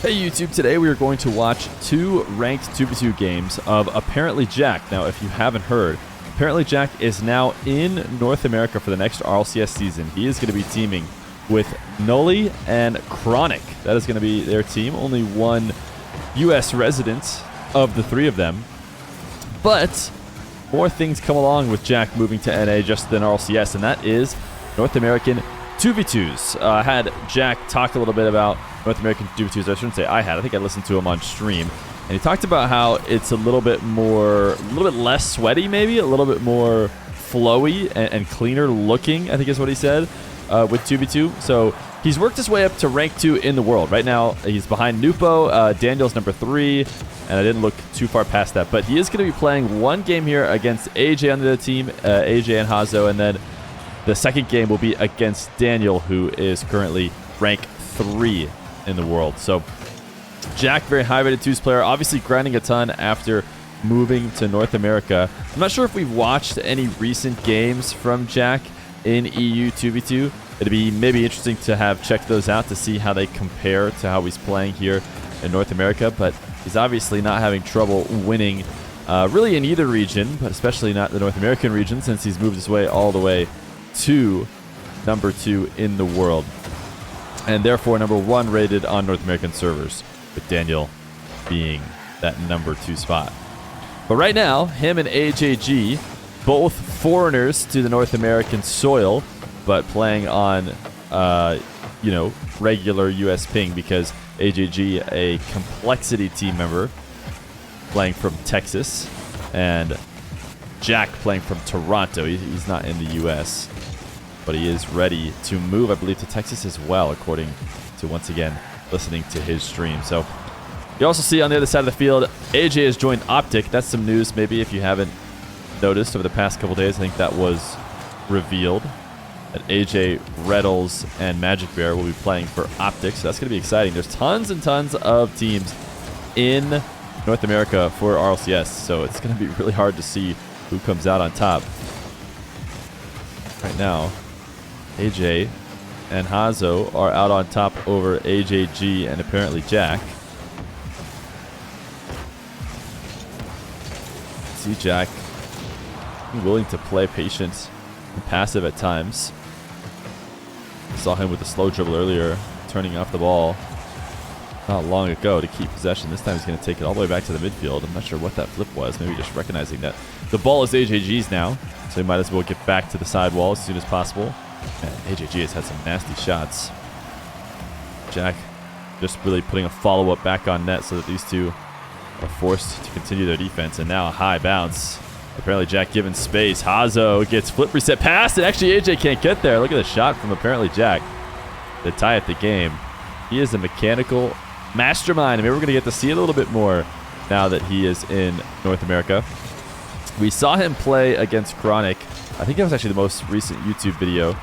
Hey YouTube, today we are going to watch two ranked 2v2 games of ApparentlyJack. Now, if you haven't heard, ApparentlyJack is now in North America for the next RLCS season. He is going to be teaming with Nully and Chronic. That is going to be their team. Only one US resident of the three of them. But more things come along with Jack moving to NA just than RLCS, and that is North American 2v2s. I had Jack talk a little bit about North American 2v2s. I shouldn't say I had. I think I listened to him on stream. And he talked about how it's a little bit less sweaty maybe, a little bit more flowy and cleaner looking, I think is what he said, with 2v2. So he's worked his way up to rank 2 in the world. Right now, he's behind Nupo. Daniel's number 3. And I didn't look too far past that. But he is going to be playing one game here against AJ on the team, AJ and Hazo. And then the second game will be against Daniel, who is currently rank 3 in the world. So Jack, very high-rated 2s player, obviously grinding a ton after moving to North America. I'm not sure if we've watched any recent games from Jack in EU 2v2. It'd be maybe interesting to have checked those out to see how they compare to how he's playing here in North America. But he's obviously not having trouble winning really in either region, but especially not the North American region, since he's moved his way all the way to number 2 in the world, and therefore number 1 rated on North American servers, with Daniel being that number 2 spot. But right now, him and AYYJAYY, both foreigners to the North American soil, but playing on regular US ping, because AYYJAYY, a complexity team member, playing from Texas, and Jack playing from Toronto. He's not in the US, but he is ready to move, I believe, to Texas as well, according to, once again, listening to his stream. So you also see on the other side of the field, AJ has joined Optic. That's some news, maybe, if you haven't noticed over the past couple days. I think that was revealed, that AJ, Reddles, and Magic Bear will be playing for Optic. So that's going to be exciting. There's tons and tons of teams in North America for RLCS, so it's going to be really hard to see who comes out on top. Right now, AJ and Hazo are out on top over AYYJAYY and ApparentlyJack. See Jack willing to play patient and passive at times. Saw him with a slow dribble earlier, turning off the ball not long ago to keep possession. This time he's going to take it all the way back to the midfield. I'm not sure what that flip was. Maybe just recognizing that the ball is AYYJAYY's now, so he might as well get back to the sidewall as soon as possible. And AYYJAYY has had some nasty shots. Jack just really putting a follow-up back on net so that these two are forced to continue their defense. And now a high bounce. ApparentlyJack given space. Hazo gets flip reset pass, and actually AJ can't get there. Look at the shot from ApparentlyJack to tie up the game. He is a mechanical mastermind. Maybe we're going to get to see it a little bit more now that he is in North America. We saw him play against Chronic. I think that was actually the most recent YouTube video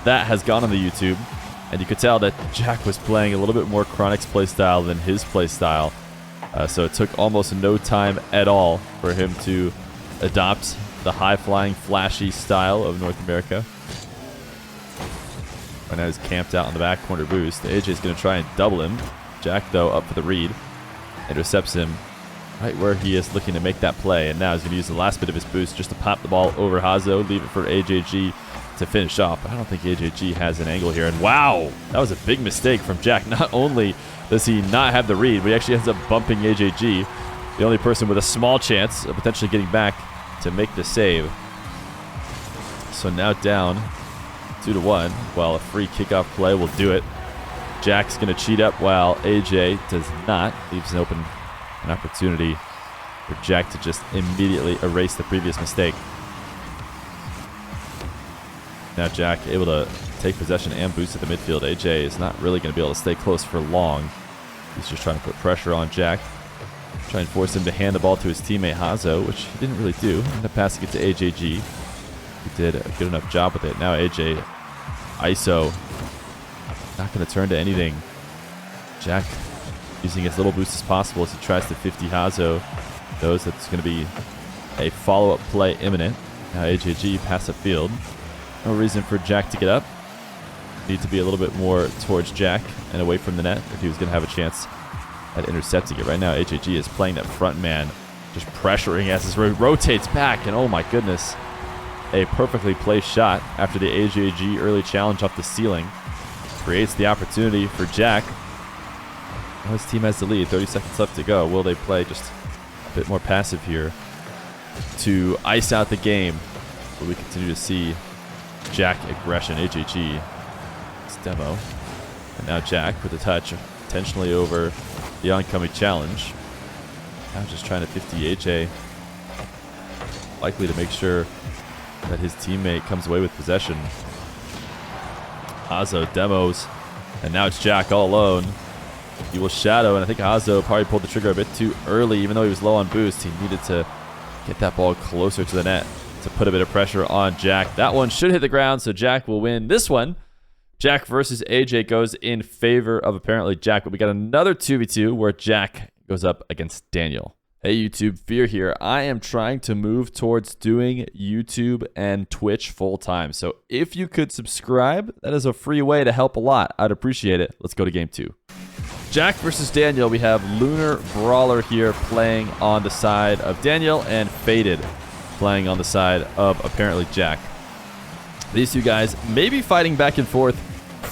that has gone on the YouTube. And you could tell that Jack was playing a little bit more Chronic's playstyle than his playstyle. So it took almost no time at all for him to adopt the high-flying, flashy style of North America. Right now he's camped out on the back corner boost. AJ's going to try and double him. Jack, though, up for the read. Intercepts him right where he is looking to make that play. And now he's going to use the last bit of his boost just to pop the ball over Hazo, leave it for AYYJAYY to finish off. But I don't think AYYJAYY has an angle here. And wow, that was a big mistake from Jack. Not only does he not have the read, but he actually ends up bumping AYYJAYY, the only person with a small chance of potentially getting back to make the save. So now down 2-1, while a free kickoff play will do it. Jack's going to cheat up while AJ does not. Leaves an opportunity for Jack to just immediately erase the previous mistake. Now Jack able to take possession and boost at the midfield. AJ is not really going to be able to stay close for long. He's just trying to put pressure on Jack. Try and force him to hand the ball to his teammate Hazo, which he didn't really do. Ended up passing it to AYYJAYY. He did a good enough job with it. Now AJ, ISO, not going to turn to anything. Jack using as little boost as possible as he tries to 50 Hazo. Knows that's going to be a follow-up play imminent. Now AYYJAYY pass upfield. No reason for Jack to get up. need to be a little bit more towards Jack and away from the net if he was going to have a chance at intercepting it. Right now, AYYJAYY is playing that front man, just pressuring as his rotates back, and oh my goodness, a perfectly placed shot after the AYYJAYY early challenge off the ceiling creates the opportunity for Jack. Now his team has the lead, 30 seconds left to go. Will they play just a bit more passive here to ice out the game? Will we continue to see Jack aggression? AYYJAYY, it's demo, and now Jack with a touch intentionally over the oncoming challenge. Now just trying to 50 AJ, likely to make sure that his teammate comes away with possession. Hazo demos, and now it's Jack all alone. He will shadow, and I think Hazo probably pulled the trigger a bit too early. Even though he was low on boost, he needed to get that ball closer to the net to put a bit of pressure on Jack. That one should hit the ground, so Jack will win this one. Jack versus AJ goes in favor of ApparentlyJack, but we got another 2v2 where Jack goes up against Daniel. Hey YouTube, Feer here. I am trying to move towards doing YouTube and Twitch full time. So if you could subscribe, that is a free way to help a lot. I'd appreciate it. Let's go to game 2. Jack versus Daniel. We have Lunar Brawler here playing on the side of Daniel and Faded playing on the side of ApparentlyJack. These two guys may be fighting back and forth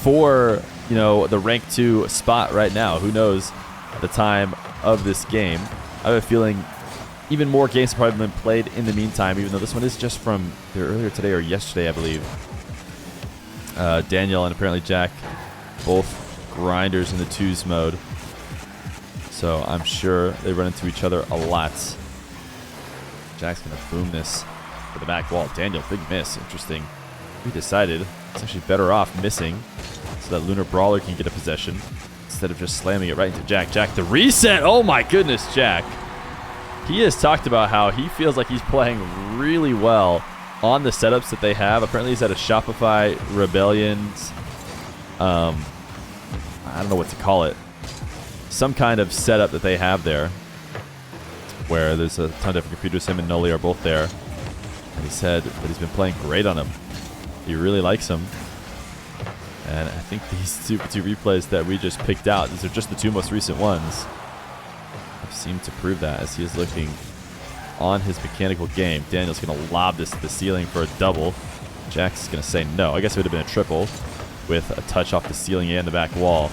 for, you know, the rank 2 spot right now. Who knows at the time of this game. I have a feeling even more games have probably been played in the meantime, even though this one is just from either earlier today or yesterday, I believe. Daniel and ApparentlyJack, both grinders in the 2s mode. So I'm sure they run into each other a lot. Jack's going to boom this for the back wall. Daniel, big miss. Interesting. We decided it's actually better off missing so that Lunar Brawler can get a possession instead of just slamming it right into Jack. Jack, the reset. Oh my goodness, Jack. He has talked about how he feels like he's playing really well on the setups that they have. Apparently he's at a Shopify Rebellions, I don't know what to call it, some kind of setup that they have there where there's a ton of different computers. Him and Noli are both there. And he said that he's been playing great on them. He really likes them. And I think these two replays that we just picked out, these are just the 2 most recent ones, have seemed to prove that as he is looking on his mechanical game. Daniel's going to lob this to the ceiling for a double. Jack's going to say no. I guess it would have been a triple with a touch off the ceiling and the back wall.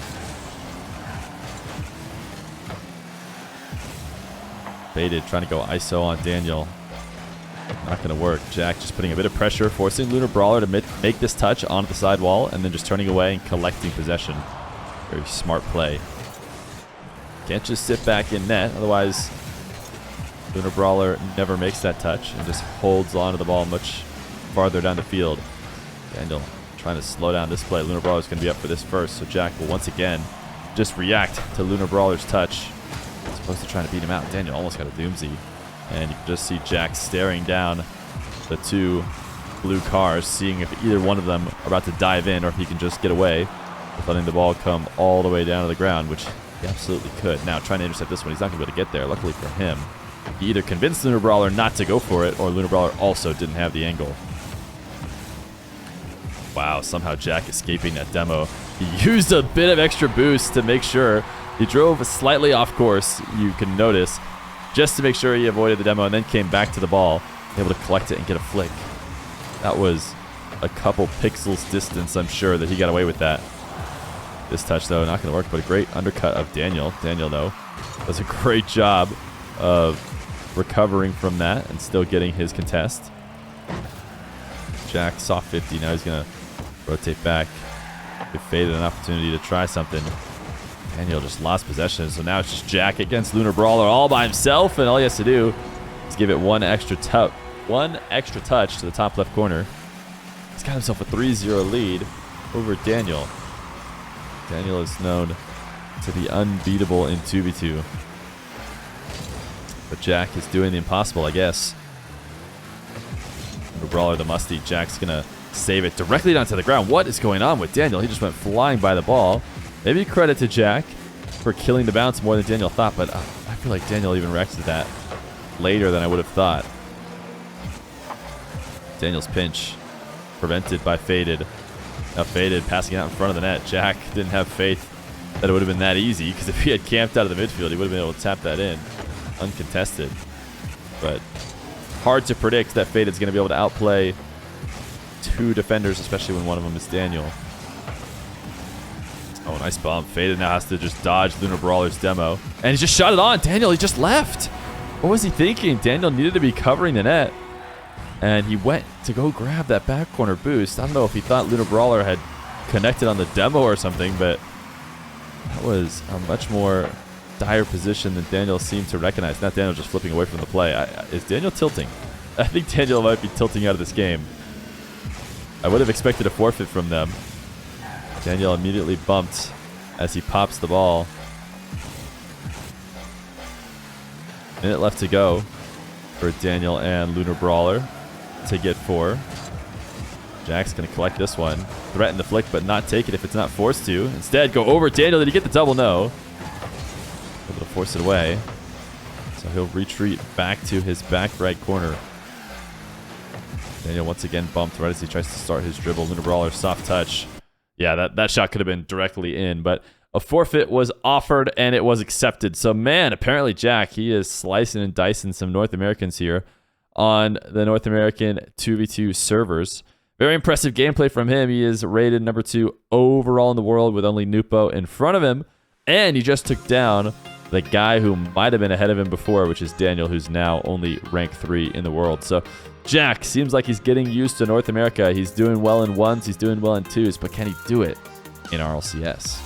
Baited, trying to go ISO on Daniel. Not going to work. Jack just putting a bit of pressure, forcing Lunar Brawler to make this touch onto the side wall, and then just turning away and collecting possession. Very smart play. Can't just sit back in net, otherwise Lunar Brawler never makes that touch and just holds onto the ball much farther down the field. Daniel trying to slow down this play. Lunar Brawler's going to be up for this first, so Jack will once again just react to Lunar Brawler's touch. Supposed to try to beat him out. Daniel almost got a doozy. And you can just see Jack staring down the 2 blue cars, seeing if either one of them are about to dive in or if he can just get away with letting the ball come all the way down to the ground, which he absolutely could. Now trying to intercept this one, he's not going to be able to get there. Luckily for him, he either convinced Lunar Brawler not to go for it, or Lunar Brawler also didn't have the angle. Wow, somehow Jack escaping that demo. He used a bit of extra boost to make sure. He drove slightly off course, you can notice, just to make sure he avoided the demo, and then came back to the ball, able to collect it and get a flick. That was a couple pixels distance, I'm sure, that he got away with that. This touch, though, not going to work, but a great undercut of Daniel. Daniel, though, does a great job of recovering from that and still getting his contest. Jack saw 50. Now he's going to rotate back. Give Faded an opportunity to try something. Daniel just lost possession, so now it's just Jack against Lunar Brawler all by himself, and all he has to do is give it one extra touch to the top left corner. He's got himself a 3-0 lead over Daniel. Daniel is known to be unbeatable in 2v2. But Jack is doing the impossible, I guess. Lunar Brawler, the musty. Jack's going to save it directly down to the ground. What is going on with Daniel? He just went flying by the ball. Maybe credit to Jack for killing the bounce more than Daniel thought, but I feel like Daniel even reacted to that later than I would have thought. Daniel's pinch prevented by Faded. Now Faded passing out in front of the net. Jack didn't have faith that it would have been that easy, because if he had camped out of the midfield, he would have been able to tap that in uncontested. But hard to predict that Faded's going to be able to outplay two defenders, especially when one of them is Daniel. Oh, nice bump. Faded now has to just dodge Lunar Brawler's demo. And he just shot it on. Daniel, he just left. What was he thinking? Daniel needed to be covering the net. And he went to go grab that back corner boost. I don't know if he thought Lunar Brawler had connected on the demo or something, but that was a much more dire position than Daniel seemed to recognize. Not Daniel just flipping away from the play. Is Daniel tilting? I think Daniel might be tilting out of this game. I would have expected a forfeit from them. Daniel immediately bumped as he pops the ball. Minute left to go for Daniel and Lunar Brawler to get 4. Jack's going to collect this one. Threaten the flick, but not take it if it's not forced to. Instead, go over Daniel. Did he get the double? No. Able to force it away. So he'll retreat back to his back right corner. Daniel once again bumped right as he tries to start his dribble. Lunar Brawler, soft touch. Yeah, that shot could have been directly in, but a forfeit was offered and it was accepted. So, man, apparently Jack, he is slicing and dicing some North Americans here on the North American 2v2 servers. Very impressive gameplay from him. He is rated number 2 overall in the world with only Nupo in front of him. And he just took down the guy who might have been ahead of him before, which is Daniel, who's now only rank 3 in the world. So Jack seems like he's getting used to North America. He's doing well in 1s, he's doing well in 2s, but can he do it in RLCS?